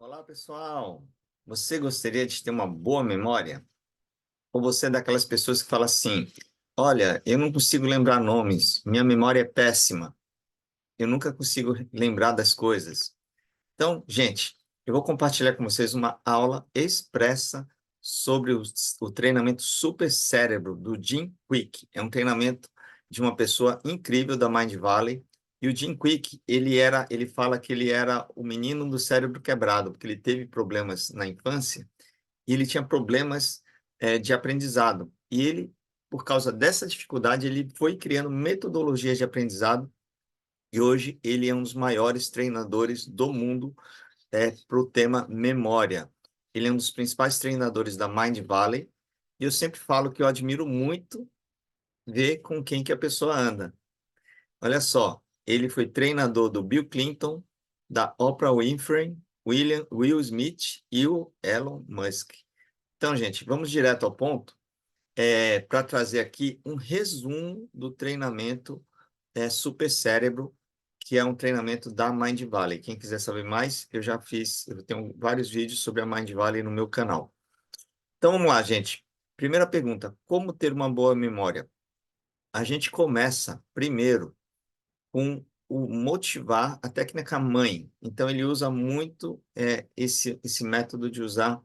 Olá, pessoal! Você gostaria de ter uma boa memória? Ou você é daquelas pessoas que fala assim: olha, eu não consigo lembrar nomes, minha memória é péssima, eu nunca consigo lembrar das coisas. Então, gente, eu vou compartilhar com vocês uma aula expressa sobre o treinamento Super Cérebro do Jim Kwik. É um treinamento de uma pessoa incrível da Mind Valley. E o Jim Kwik, ele fala que ele era o menino do cérebro quebrado, porque ele teve problemas na infância e ele tinha problemas de aprendizado. E ele, por causa dessa dificuldade, ele foi criando metodologias de aprendizado e hoje ele é um dos maiores treinadores do mundo para o tema memória. Ele é um dos principais treinadores da Mind Valley e eu sempre falo que eu admiro muito ver com quem que a pessoa anda. Olha só, ele foi treinador do Bill Clinton, da Oprah Winfrey, Will Smith e o Elon Musk. Então, gente, vamos direto ao ponto para trazer aqui um resumo do treinamento Super Cérebro, que é um treinamento da Mind Valley. Quem quiser saber mais, eu tenho vários vídeos sobre a Mind Valley no meu canal. Então vamos lá, gente. Primeira pergunta: como ter uma boa memória? A gente começa primeiro com o motivar, a técnica mãe. Então ele usa muito esse método de usar,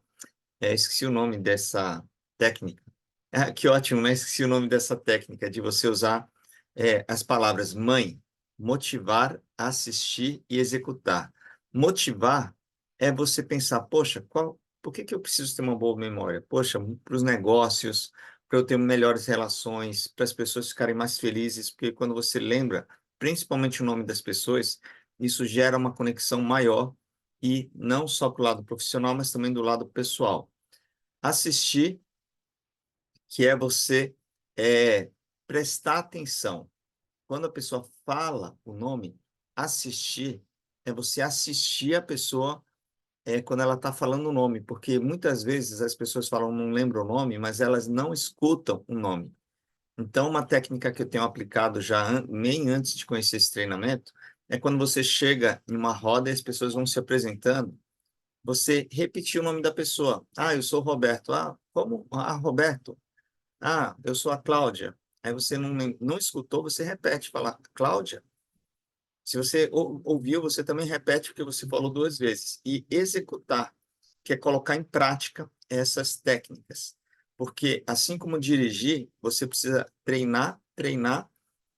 esqueci o nome dessa técnica. Ah, que ótimo, né? Esqueci o nome dessa técnica, de você usar as palavras mãe, motivar, assistir e executar. Motivar é você pensar, poxa, por que eu preciso ter uma boa memória? Poxa, para os negócios, para eu ter melhores relações, para as pessoas ficarem mais felizes, porque quando você lembra, principalmente o nome das pessoas, isso gera uma conexão maior e não só para o lado profissional, mas também do lado pessoal. Assistir, que é você prestar atenção. Quando a pessoa fala o nome, assistir, é você assistir a pessoa quando ela está falando o nome, porque muitas vezes as pessoas falam, não lembram o nome, mas elas não escutam o nome. Então, uma técnica que eu tenho aplicado já bem antes de conhecer esse treinamento, é quando você chega em uma roda e as pessoas vão se apresentando, você repetir o nome da pessoa. Ah, eu sou o Roberto. Ah, como? Ah, Roberto. Ah, eu sou a Cláudia. Aí você não escutou, você repete, fala, Cláudia. Se você ouviu, você também repete porque você falou duas vezes. E executar, que é colocar em prática essas técnicas. Porque assim como dirigir, você precisa treinar, treinar,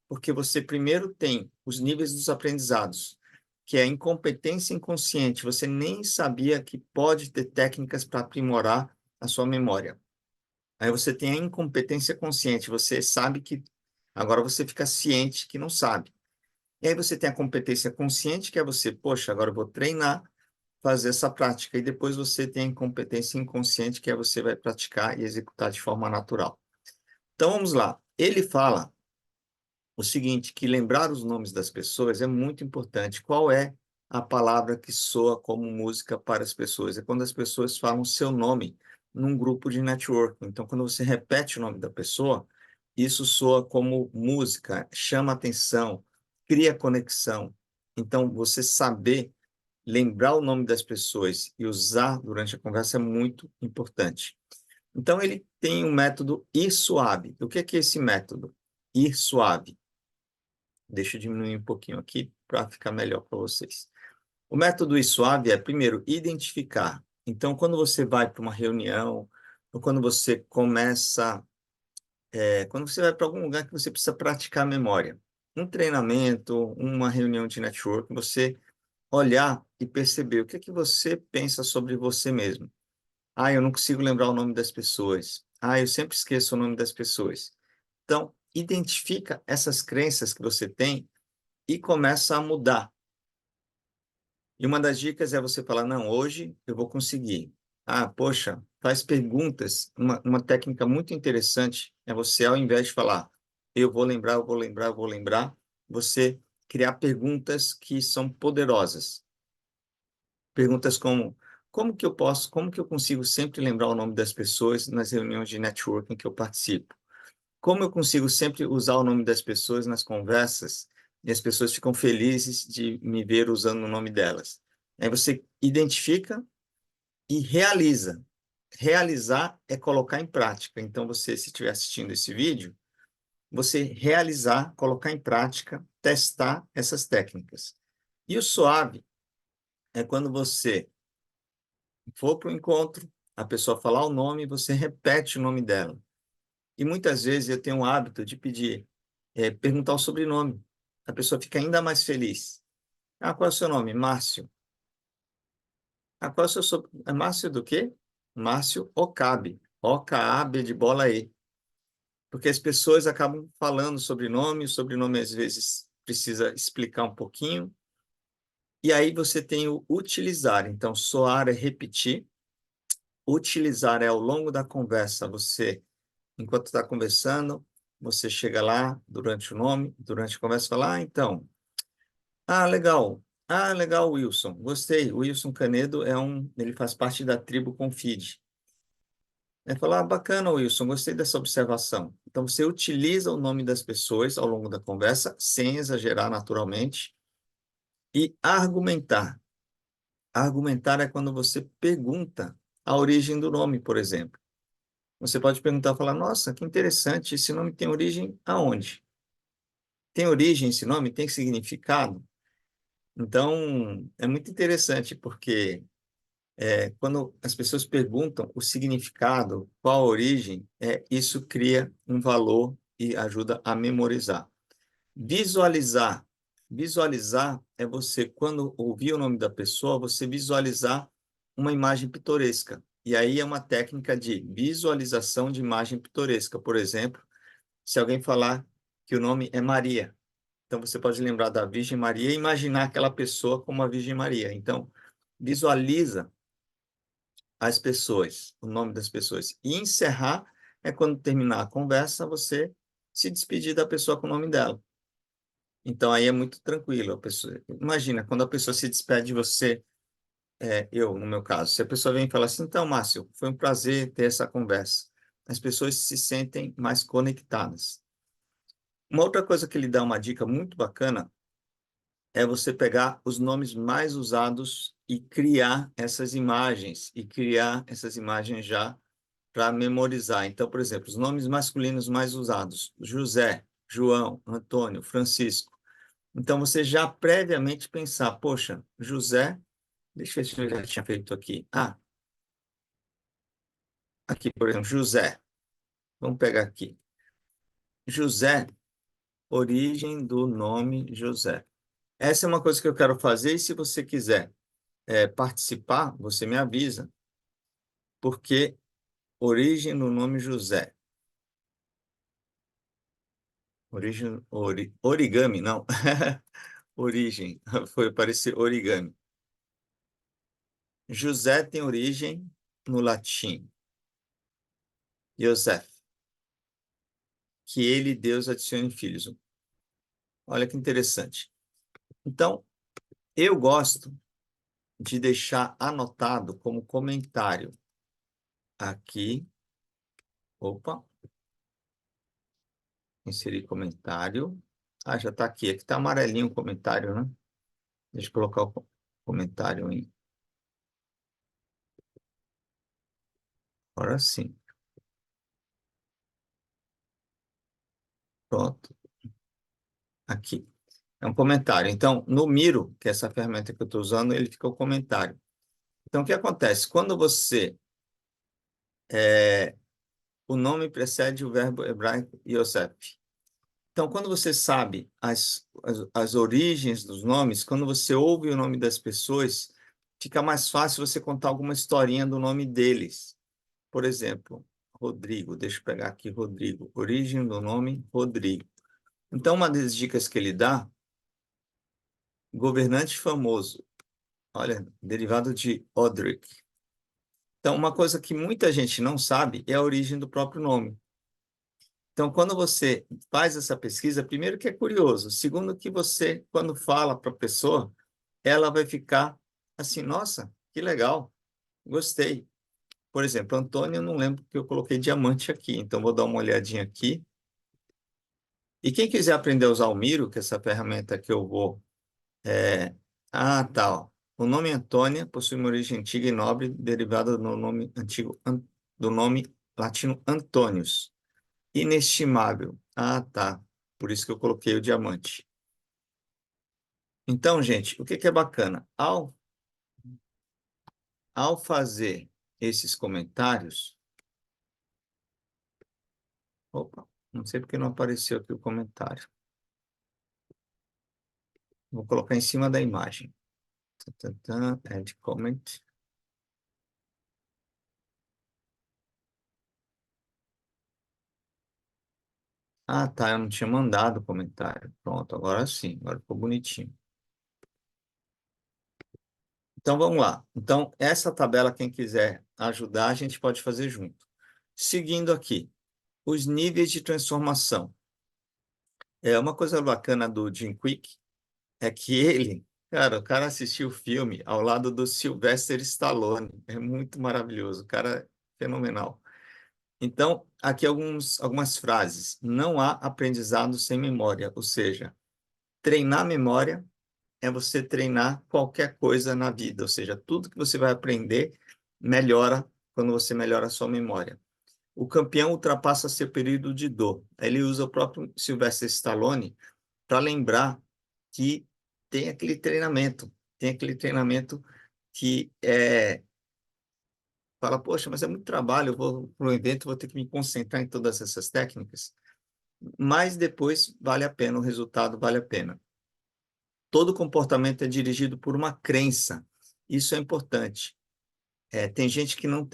porque você primeiro tem os níveis dos aprendizados, que é a incompetência inconsciente. Você nem sabia que pode ter técnicas para aprimorar a sua memória. Aí você tem a incompetência consciente, você sabe que agora você fica ciente que não sabe. E aí você tem a competência consciente, que é você, poxa, agora eu vou treinar, fazer essa prática. E depois você tem a incompetência inconsciente, que é você vai praticar e executar de forma natural. Então vamos lá. Ele fala o seguinte, que lembrar os nomes das pessoas é muito importante. Qual é a palavra que soa como música para as pessoas? É quando as pessoas falam seu nome num grupo de networking. Então, quando você repete o nome da pessoa, isso soa como música, chama atenção, cria conexão. Então, você saber lembrar o nome das pessoas e usar durante a conversa é muito importante. Então, ele tem um método ir suave. O que é esse método? Ir suave. Deixa eu diminuir um pouquinho aqui para ficar melhor para vocês. O método ir suave é, primeiro, identificar. Então, quando você vai para uma reunião, ou quando você começa, quando você vai para algum lugar que você precisa praticar a memória, um treinamento, uma reunião de network, você olhar e perceber o que é que você pensa sobre você mesmo. Ah, eu não consigo lembrar o nome das pessoas. Ah, eu sempre esqueço o nome das pessoas. Então, identifica essas crenças que você tem e começa a mudar. E uma das dicas é você falar, não, hoje eu vou conseguir. Ah, poxa, faz perguntas. Uma técnica muito interessante é você, ao invés de falar, eu vou lembrar, eu vou lembrar, eu vou lembrar, você criar perguntas que são poderosas. Perguntas como que eu consigo sempre lembrar o nome das pessoas nas reuniões de networking que eu participo? Como eu consigo sempre usar o nome das pessoas nas conversas e as pessoas ficam felizes de me ver usando o nome delas? Aí você identifica e realiza. Realizar é colocar em prática. Então, você, se estiver assistindo esse vídeo, você realizar, colocar em prática, testar essas técnicas. E o suave é quando você for para o encontro, a pessoa falar o nome, você repete o nome dela. E muitas vezes eu tenho o hábito de pedir, perguntar o sobrenome. A pessoa fica ainda mais feliz. Ah, qual é o seu nome? Márcio. Ah, qual é o seu sobrenome? É Márcio do quê? Márcio Okabe. O-K-A-B de bola E. Porque as pessoas acabam falando sobrenome, o sobrenome às vezes precisa explicar um pouquinho. E aí você tem o utilizar. Então, soar é repetir. Utilizar é ao longo da conversa, você, enquanto está conversando, você chega lá durante o nome, durante a conversa, fala, então, legal. Ah, legal, Wilson. Gostei. O Wilson Canedo ele faz parte da tribo Confide. Ele fala, bacana, Wilson, gostei dessa observação. Então, você utiliza o nome das pessoas ao longo da conversa, sem exagerar naturalmente, e argumentar. Argumentar é quando você pergunta a origem do nome, por exemplo. Você pode perguntar, falar, nossa, que interessante, esse nome tem origem aonde? Tem origem esse nome? Tem significado? Então, é muito interessante, porque quando as pessoas perguntam o significado, qual a origem, isso cria um valor e ajuda a memorizar. Visualizar. Visualizar é você, quando ouvir o nome da pessoa, você visualizar uma imagem pitoresca. E aí é uma técnica de visualização de imagem pitoresca. Por exemplo, se alguém falar que o nome é Maria, então você pode lembrar da Virgem Maria e imaginar aquela pessoa como a Virgem Maria. Então, visualiza as pessoas, o nome das pessoas. E encerrar é quando terminar a conversa, você se despedir da pessoa com o nome dela. Então, aí é muito tranquilo. Imagina, quando a pessoa se despede de você, no meu caso, se a pessoa vem e fala assim, então, Márcio, foi um prazer ter essa conversa. As pessoas se sentem mais conectadas. Uma outra coisa que ele dá uma dica muito bacana é você pegar os nomes mais usados e criar essas imagens já para memorizar. Então, por exemplo, os nomes masculinos mais usados, José, João, Antônio, Francisco. Então, você já previamente pensar, poxa, José, deixa eu ver se eu já tinha feito aqui. Aqui, por exemplo, José. Vamos pegar aqui. José, origem do nome José. Essa é uma coisa que eu quero fazer, e se você quiser participar, você me avisa, porque origem do nome José. Origami, não. Origem, foi parecer origami. José tem origem no latim, Yosef, que ele, Deus, adicione filhos. Olha que interessante. Então, eu gosto de deixar anotado como comentário aqui. Opa, inserir comentário. Já está aqui. Aqui está amarelinho o comentário, né? Deixa eu colocar o comentário em. Agora sim. Pronto. Aqui. É um comentário. Então, no Miro, que é essa ferramenta que eu estou usando, ele fica o comentário. Então, o que acontece? Quando você... o nome precede o verbo hebraico Yosef. Então, quando você sabe as origens dos nomes, quando você ouve o nome das pessoas, fica mais fácil você contar alguma historinha do nome deles. Por exemplo, Rodrigo. Deixa eu pegar aqui Rodrigo. Origem do nome Rodrigo. Então, uma das dicas que ele dá, governante famoso. Olha, derivado de Odric. Então, uma coisa que muita gente não sabe é a origem do próprio nome. Então, quando você faz essa pesquisa, primeiro que é curioso, segundo que você, quando fala para a pessoa, ela vai ficar assim, nossa, que legal, gostei. Por exemplo, Antônio, eu não lembro que eu coloquei diamante aqui, então vou dar uma olhadinha aqui. E quem quiser aprender a usar o Miro, que é essa ferramenta que eu vou... Tá, ó. O nome Antônia possui uma origem antiga e nobre, derivada do nome antigo do nome latino Antônios. Inestimável. Ah, tá. Por isso que eu coloquei o diamante. Então, gente, o que que é bacana? Ao fazer esses comentários... Opa, não sei porque não apareceu aqui o comentário. Vou colocar em cima da imagem. Add comment. Ah, tá, eu não tinha mandado o comentário. Pronto, agora sim, agora ficou bonitinho. Então, vamos lá. Então, essa tabela, quem quiser ajudar, a gente pode fazer junto. Seguindo aqui, os níveis de transformação. Uma coisa bacana do Jim Quick é que ele, cara, o cara assistiu o filme ao lado do Sylvester Stallone. É muito maravilhoso, o cara é fenomenal. Então, aqui algumas frases. Não há aprendizado sem memória, ou seja, treinar a memória é você treinar qualquer coisa na vida, ou seja, tudo que você vai aprender melhora quando você melhora a sua memória. O campeão ultrapassa seu período de dor. Ele usa o próprio Sylvester Stallone para lembrar que tem aquele treinamento que fala, poxa, mas é muito trabalho, eu vou para o evento, vou ter que me concentrar em todas essas técnicas, mas depois vale a pena, o resultado vale a pena. Todo comportamento é dirigido por uma crença, isso é importante. Tem gente que não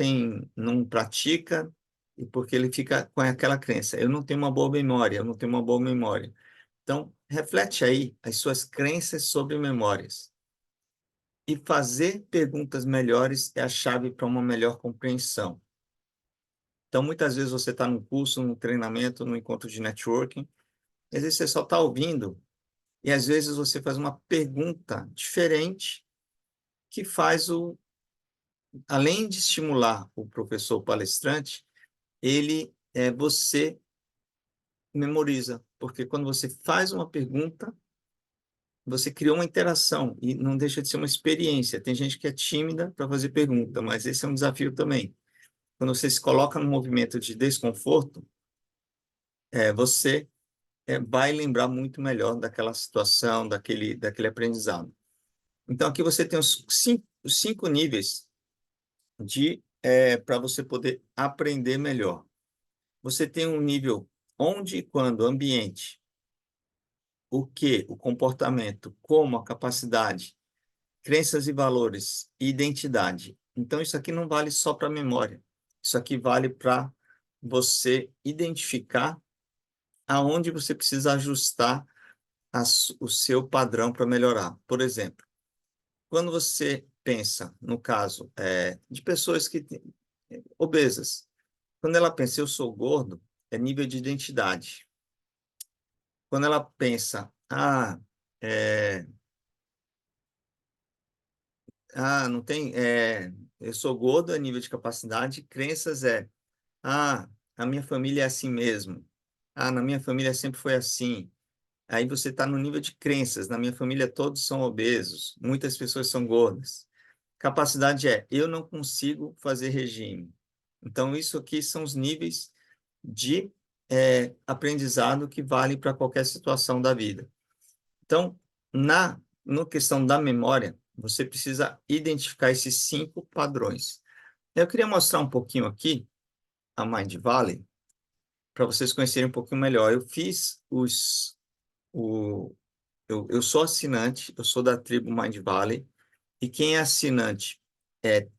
pratica, e porque ele fica com aquela crença, eu não tenho uma boa memória, eu não tenho uma boa memória. Então, reflete aí as suas crenças sobre memórias. E fazer perguntas melhores é a chave para uma melhor compreensão. Então, muitas vezes você está num curso, num treinamento, num encontro de networking, às vezes você só está ouvindo, e às vezes você faz uma pergunta diferente que faz além de estimular o professor palestrante, você memoriza, porque quando você faz uma pergunta, você criou uma interação e não deixa de ser uma experiência. Tem gente que é tímida para fazer pergunta, mas esse é um desafio também. Quando você se coloca num movimento de desconforto, você vai lembrar muito melhor daquela situação, daquele aprendizado. Então, aqui você tem os cinco níveis para você poder aprender melhor. Você tem um nível onde, quando, ambiente, o que, o comportamento, como, a capacidade, crenças e valores, e identidade. Então, isso aqui não vale só para memória. Isso aqui vale para você identificar aonde você precisa ajustar o seu padrão para melhorar. Por exemplo, quando você pensa, no caso, de pessoas obesas, quando ela pensa, eu sou gordo, é nível de identidade. Quando ela pensa, é, não tem, eu sou gordo, é nível de capacidade, crenças ah, a minha família é assim mesmo. Na minha família sempre foi assim. Aí você está no nível de crenças. Na minha família todos são obesos, muitas pessoas são gordas. Capacidade eu não consigo fazer regime. Então, isso aqui são os níveis de aprendizado que vale para qualquer situação da vida. Então, no questão da memória, você precisa identificar esses cinco padrões. Eu queria mostrar um pouquinho aqui a Mind Valley, para vocês conhecerem um pouquinho melhor. Eu sou assinante, eu sou da tribo Mind Valley, e quem é assinante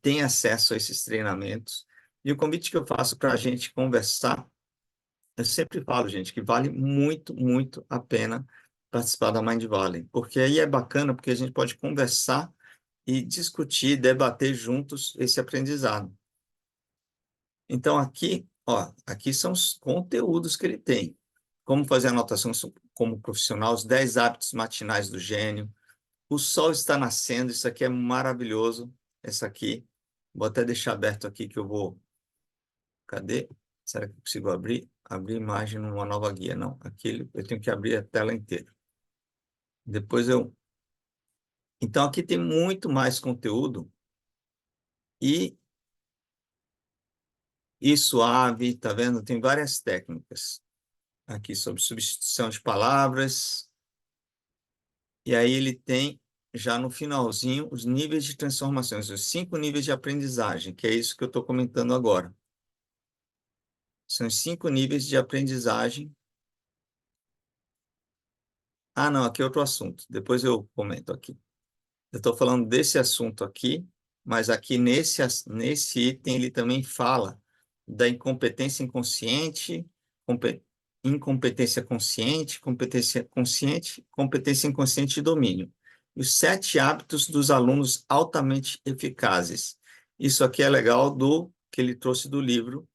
tem acesso a esses treinamentos. E o convite que eu faço para a gente conversar, eu sempre falo, gente, que vale muito, muito a pena participar da Mind Valley, porque aí é bacana, porque a gente pode conversar e discutir, debater juntos esse aprendizado. Então, aqui são os conteúdos que ele tem. Como fazer anotação como profissional, os 10 hábitos matinais do gênio. O sol está nascendo, isso aqui é maravilhoso. Essa aqui, vou até deixar aberto aqui que eu vou... Cadê? Será que eu consigo abrir? Abrir imagem numa nova guia. Não, aqui eu tenho que abrir a tela inteira. Depois eu Então, aqui tem muito mais conteúdo e suave, tá vendo? Tem várias técnicas aqui sobre substituição de palavras. E aí ele tem, já no finalzinho, os níveis de transformações, os 5 níveis de aprendizagem, que é isso que eu estou comentando agora. São os 5 níveis de aprendizagem. Ah, não, aqui é outro assunto. Depois eu comento aqui. Eu estou falando desse assunto aqui, mas aqui nesse item ele também fala da incompetência inconsciente, incompetência consciente, competência consciente, competência inconsciente de domínio. E os 7 hábitos dos alunos altamente eficazes. Isso aqui é legal do que ele trouxe do livro,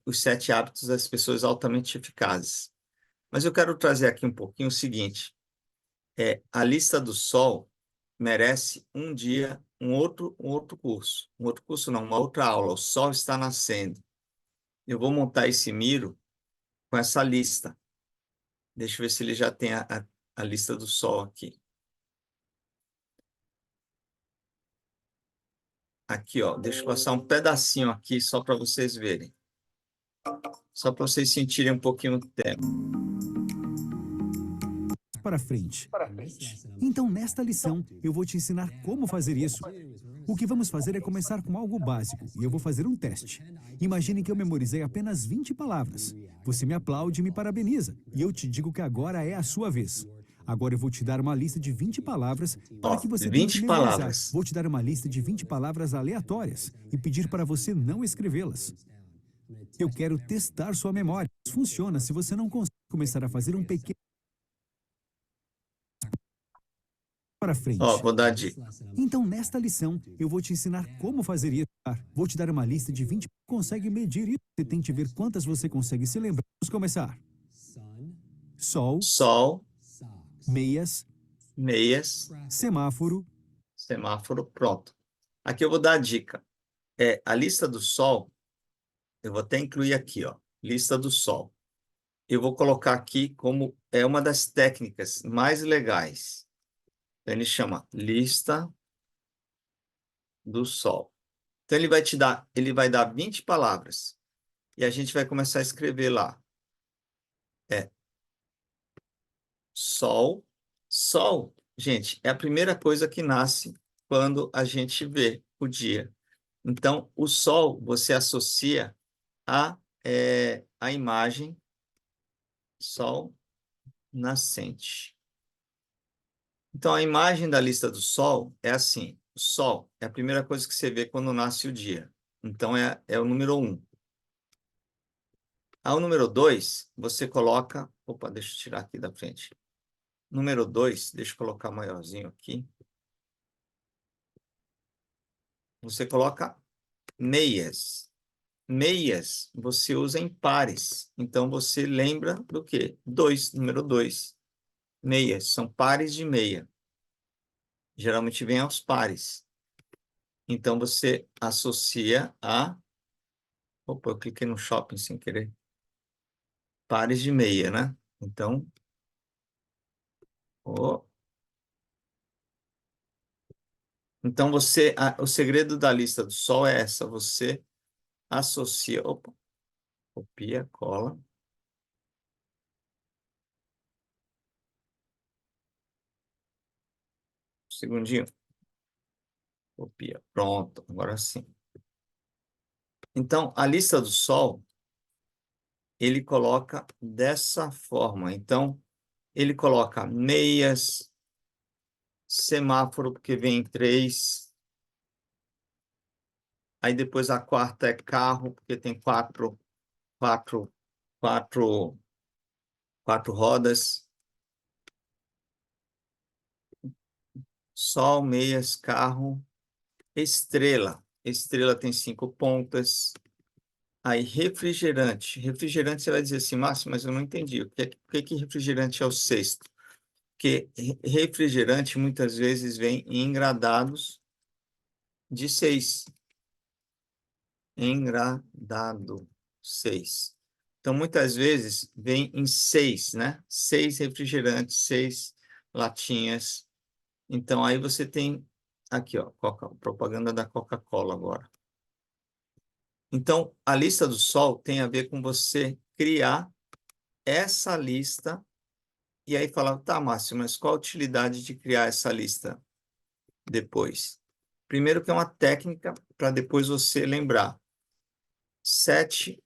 os 7 hábitos das pessoas altamente eficazes. Mas eu quero trazer aqui um pouquinho o seguinte, a lista do Sol merece um dia um outro curso. Um outro curso não, uma outra aula. O Sol está nascendo. Eu vou montar esse Miro com essa lista. Deixa eu ver se ele já tem a lista do Sol aqui. Aqui, ó. Deixa eu passar um pedacinho aqui só para vocês verem. Só para vocês sentirem um pouquinho o tempo. Para frente. Então, nesta lição, eu vou te ensinar como fazer isso. O que vamos fazer é começar com algo básico, e eu vou fazer um teste. Imagine que eu memorizei apenas 20 palavras. Você me aplaude e me parabeniza, e eu te digo que agora é a sua vez. Agora eu vou te dar uma lista de 20 palavras para Ó, que você tente 20 memorizar. palavras. Vou te dar uma lista de 20 palavras aleatórias e pedir para você não escrevê-las. Eu quero testar sua memória. Funciona se você não consegue começar a fazer um pequeno para frente. Ó, vou dar a dica. Então, nesta lição, eu vou te ensinar como fazer isso. Vou te dar uma lista de 20. Consegue medir isso. Você tente ver quantas você consegue se lembrar. Vamos começar. Sol, Sol, meias, meias, semáforo, semáforo, pronto. Aqui eu vou dar a dica. A lista do Sol, eu vou até incluir aqui, ó, lista do Sol. Eu vou colocar aqui como é uma das técnicas mais legais. Então, ele chama lista do Sol. Então, ele vai dar 20 palavras. E a gente vai começar a escrever lá. Sol. Sol, gente, é a primeira coisa que nasce quando a gente vê o dia. Então, o Sol, você associa a imagem Sol nascente. Então, a imagem da lista do Sol é assim. O Sol é a primeira coisa que você vê quando nasce o dia. Então, é o número 1. Ao número 2, você coloca... Opa, deixa eu tirar aqui da frente. Número 2, deixa eu colocar maiorzinho aqui. Você coloca meias. Meias você usa em pares. Então, você lembra do quê? 2, número 2. Meias, são pares de meia. Geralmente vem aos pares. Então, você associa a... Opa, eu cliquei no shopping sem querer. Pares de meia, né? Então, então o segredo da lista do Sol é essa. Você associa... Opa, copia, cola. Um segundinho. Copia. Pronto, agora sim. Então, a lista do Sol, ele coloca dessa forma. Então, ele coloca meias, semáforo, porque vem 3. Aí depois a quarta é carro, porque tem quatro, quatro, quatro rodas. Sol, meias, carro, estrela. Estrela tem 5 pontas. Aí, refrigerante. Refrigerante, você vai dizer assim, Márcio, mas eu não entendi. O que refrigerante é o sexto? Porque refrigerante muitas vezes vem em engradados de 6. Engradado 6. Então, muitas vezes vem em 6, né? 6 refrigerantes, 6 latinhas. Então, aí você tem aqui, ó, propaganda da Coca-Cola agora. Então, a lista do Sol tem a ver com você criar essa lista e aí falar, tá, Márcio, mas qual a utilidade de criar essa lista depois? Primeiro que é uma técnica para depois você lembrar. 7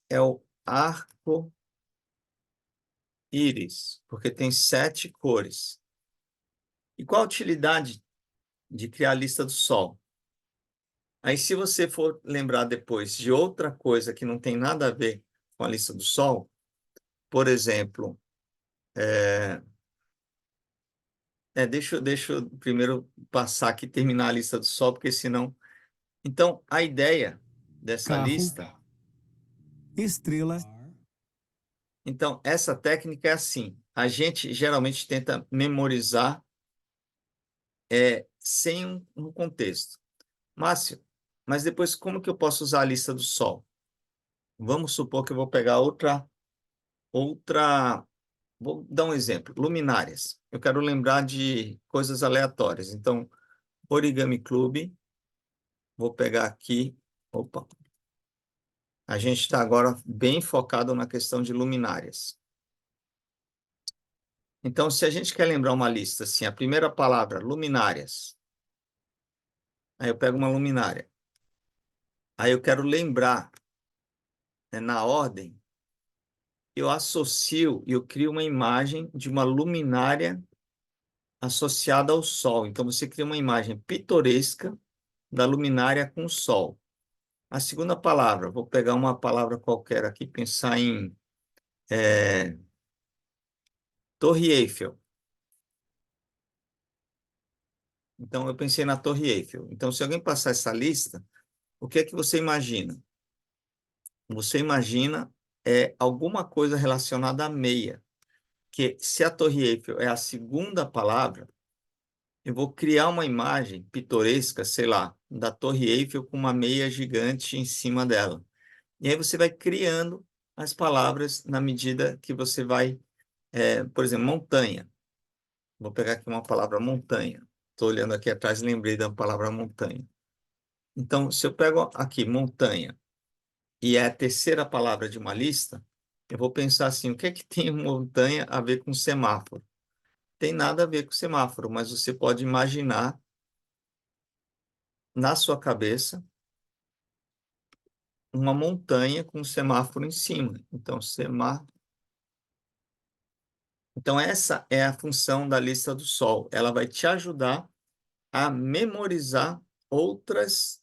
é o arco-íris, porque tem 7 cores. E qual a utilidade de criar a lista do Sol? Aí, se você for lembrar depois de outra coisa que não tem nada a ver com a lista do Sol, por exemplo, deixa eu primeiro passar aqui e terminar a lista do Sol, porque senão... Então, a ideia dessa Carro, lista... estrela, Então, essa técnica é assim. A gente geralmente tenta memorizar sem um contexto. Márcio, mas depois como que eu posso usar a lista do Sol? Vamos supor que eu vou pegar outra... Vou dar um exemplo. Luminárias. Eu quero lembrar de coisas aleatórias. Então, Origami Club. Vou pegar aqui. Opa. A gente está agora bem focado na questão de luminárias. Então, se a gente quer lembrar uma lista, assim, a primeira palavra, luminárias. Aí eu pego uma luminária. Aí eu quero lembrar, né, na ordem, eu associo e eu crio uma imagem de uma luminária associada ao Sol. Então, você cria uma imagem pitoresca da luminária com o Sol. A segunda palavra, vou pegar uma palavra qualquer aqui, pensar em Torre Eiffel. Então, eu pensei na Torre Eiffel. Então, se alguém passar essa lista, o que é que você imagina? Você imagina alguma coisa relacionada à meia. Que se a Torre Eiffel é a segunda palavra, eu vou criar uma imagem pitoresca, sei lá, da Torre Eiffel com uma meia gigante em cima dela. E aí você vai criando as palavras na medida que você vai, por exemplo, montanha. Vou pegar aqui uma palavra montanha. Estou olhando aqui atrás e lembrei da palavra montanha. Então, se eu pego aqui montanha e é a terceira palavra de uma lista, eu vou pensar assim, o que é que tem montanha a ver com semáforo? Tem nada a ver com semáforo, mas você pode imaginar na sua cabeça uma montanha com um semáforo em cima. Então, semáforo. Então, essa é a função da lista do Sol. Ela vai te ajudar a memorizar outras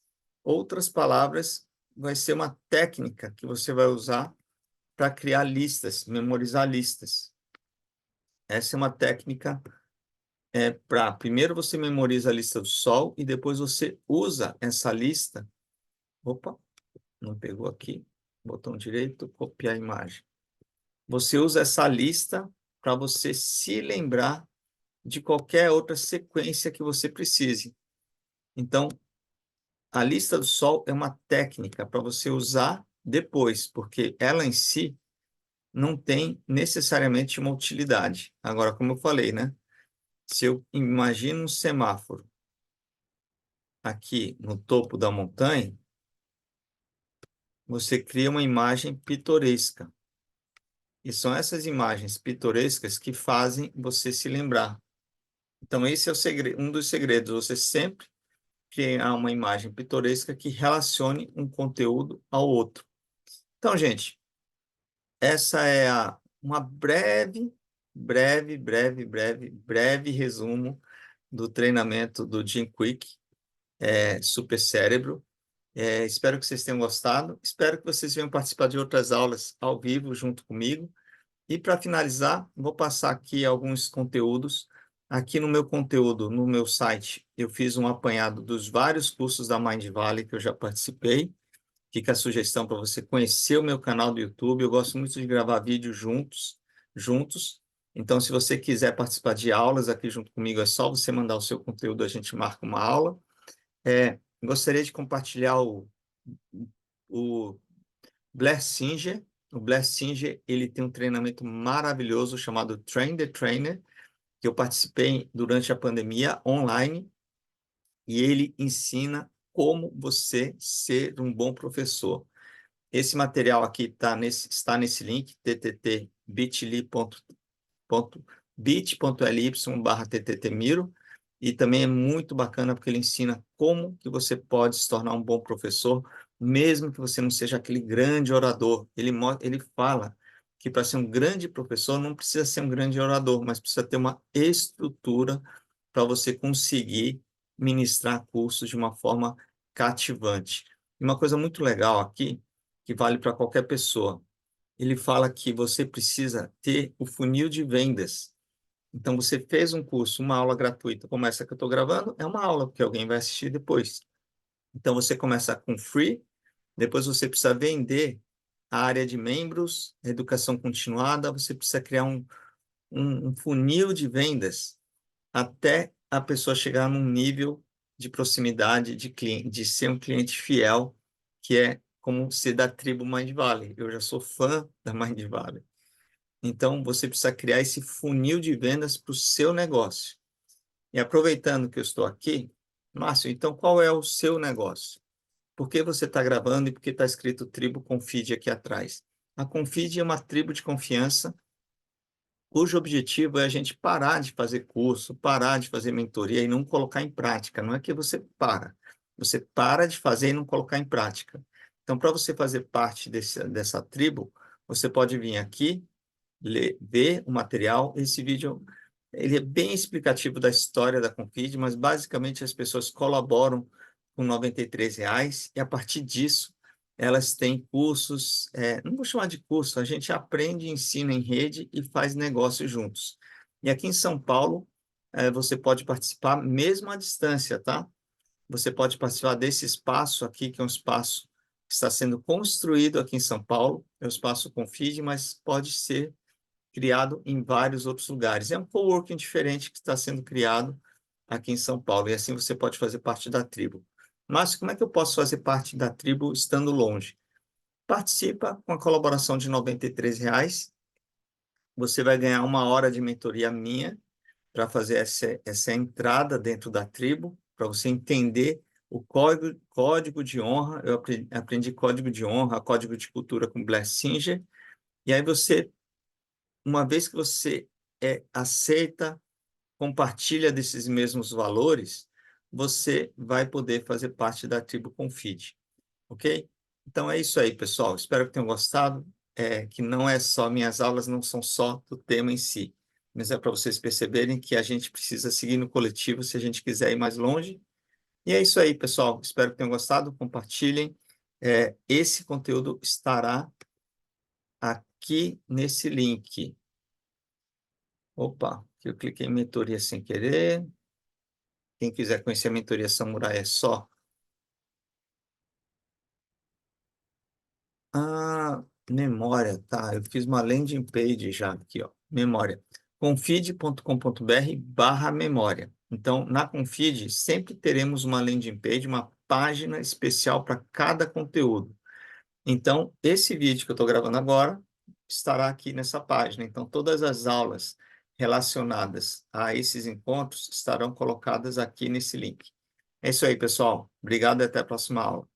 palavras. Vai ser uma técnica que você vai usar para criar listas, memorizar listas. Essa é uma técnica para... Primeiro você memoriza a lista do Sol e depois você usa essa lista. Opa, não pegou aqui. Botão direito, copiar a imagem. Você usa essa lista para você se lembrar de qualquer outra sequência que você precise. Então, a lista do Sol é uma técnica para você usar depois, porque ela em si não tem necessariamente uma utilidade. Agora, como eu falei, né? Se eu imagino um semáforo aqui no topo da montanha, você cria uma imagem pitoresca. E são essas imagens pitorescas que fazem você se lembrar. Então, esse é um dos segredos. Você sempre criar uma imagem pitoresca que relacione um conteúdo ao outro. Então, gente, essa é uma breve resumo do treinamento do Jim Quick, Super Cérebro. Espero que vocês tenham gostado. Espero que vocês venham participar de outras aulas ao vivo junto comigo. E para finalizar, vou passar aqui alguns conteúdos. Aqui no meu conteúdo, no meu site, eu fiz um apanhado dos vários cursos da Mind Valley que eu já participei. Fica a sugestão para você conhecer o meu canal do YouTube. Eu gosto muito de gravar vídeos juntos. Então, se você quiser participar de aulas aqui junto comigo, é só você mandar o seu conteúdo, a gente marca uma aula. Gostaria de compartilhar o Blair Singer. O Blair Singer, ele tem um treinamento maravilhoso chamado Train the Trainer, que eu participei durante a pandemia online, e ele ensina como você ser um bom professor. Esse material aqui está nesse link, bit.ly/tttmiro, e também é muito bacana porque ele ensina como que você pode se tornar um bom professor, mesmo que você não seja aquele grande orador. Ele fala que para ser um grande professor não precisa ser um grande orador, mas precisa ter uma estrutura para você conseguir ministrar cursos de uma forma cativante. E uma coisa muito legal aqui, que vale para qualquer pessoa, ele fala que você precisa ter o funil de vendas. Então, você fez um curso, uma aula gratuita, como essa que eu estou gravando, é uma aula, porque alguém vai assistir depois. Então, você começa com free, depois você precisa vender a área de membros, educação continuada, você precisa criar um funil de vendas até a pessoa chegar num nível de proximidade de cliente, de ser um cliente fiel, que é como ser da tribo Mind Valley. Eu já sou fã da Mind Valley. Então, você precisa criar esse funil de vendas para o seu negócio. E aproveitando que eu estou aqui, Márcio, então qual é o seu negócio? Por que você está gravando e por que está escrito Tribo Confide aqui atrás? A Confide é uma tribo de confiança cujo objetivo é a gente parar de fazer curso, parar de fazer mentoria e não colocar em prática. Não é que você para de fazer e não colocar em prática. Então, para você fazer parte dessa tribo, você pode vir aqui, ver o material. Esse vídeo ele é bem explicativo da história da Confide, mas basicamente as pessoas colaboram com R$ 93 e a partir disso elas têm cursos, não vou chamar de curso, a gente aprende, ensina em rede e faz negócio juntos. E aqui em São Paulo, você pode participar mesmo à distância, tá? Você pode participar desse espaço aqui, que é um espaço que está sendo construído aqui em São Paulo, é o espaço Confide, mas pode ser criado em vários outros lugares. É um coworking diferente que está sendo criado aqui em São Paulo, e assim você pode fazer parte da tribo. Mas como é que eu posso fazer parte da tribo estando longe? Participa com a colaboração de R$ 93. Você vai ganhar 1 hora de mentoria minha para fazer essa entrada dentro da tribo, para você entender o código de honra. Eu aprendi código de honra, código de cultura com Blair Singer. E aí você, uma vez que você aceita, compartilha desses mesmos valores, você vai poder fazer parte da tribo Confide, ok? Então é isso aí, pessoal. Espero que tenham gostado. Que não é só, minhas aulas não são só do tema em si, mas é para vocês perceberem que a gente precisa seguir no coletivo se a gente quiser ir mais longe. E é isso aí, pessoal. Espero que tenham gostado. Compartilhem. Esse conteúdo estará aqui nesse link. Opa, que eu cliquei em mentoria sem querer. Quem quiser conhecer a mentoria Samurai é só. Memória, tá. Eu fiz uma landing page já aqui, ó. Memória. confide.com.br/memória. Então, na Confide, sempre teremos uma landing page, uma página especial para cada conteúdo. Então, esse vídeo que eu estou gravando agora estará aqui nessa página. Então, todas as aulas relacionadas a esses encontros estarão colocadas aqui nesse link. É isso aí, pessoal. Obrigado e até a próxima aula.